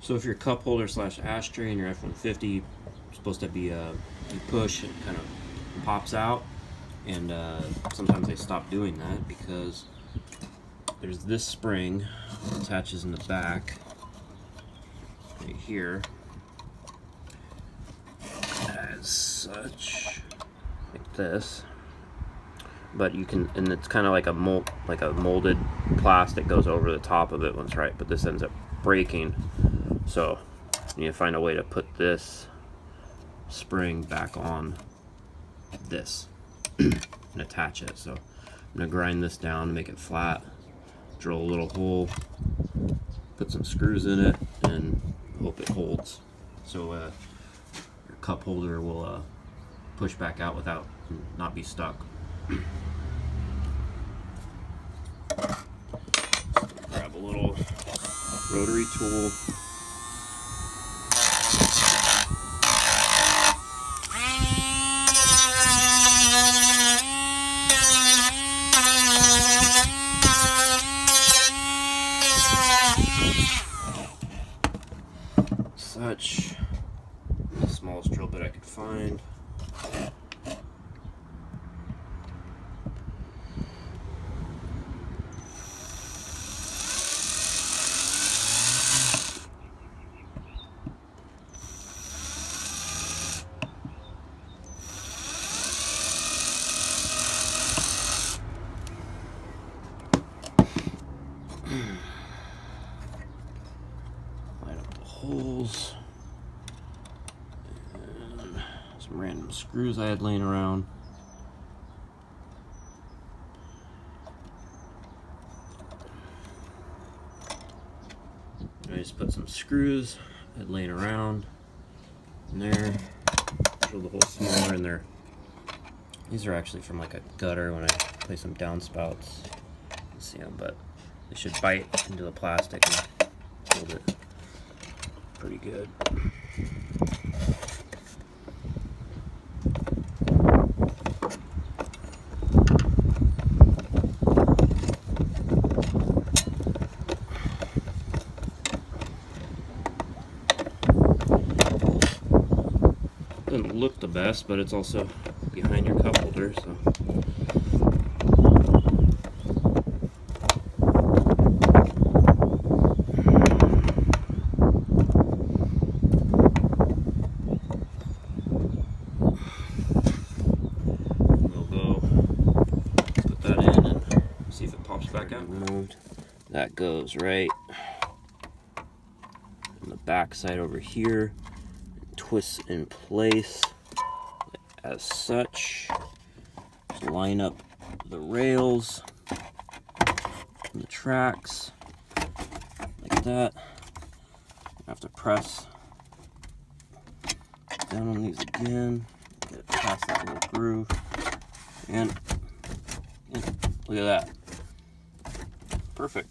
So if your cup holder slash ashtray in your F-150 is supposed to be you push and kind of pops out, and sometimes they stop doing that because there's this spring that attaches in the back right here as such, like this. But you can, and it's kind of like a molded plastic goes over the top of it once, right? But this ends up breaking, so you need to find a way to put this spring back on this and attach it. So I'm gonna grind this down to make it flat, drill a little hole, put some screws in it, and hope it holds. So your cup holder will push back out without not be stuck. Grab a little rotary tool. Such, the smallest drill bit I could find. Line up the holes. And some random screws I had laying around. I just put some screws I had laying around in there. Drill the hole smaller in there. These are actually from like a gutter when I play some downspouts. You see them, but they should bite into the plastic and hold it pretty good. Doesn't look the best, but it's also behind your cup holder, so. We'll go put that in and see if it pops back out. That goes right on the back side over here. Twists in place as such. Just line up the rails and the tracks like that. I have to press down on these again, get it past that little groove, and look at that. Perfect.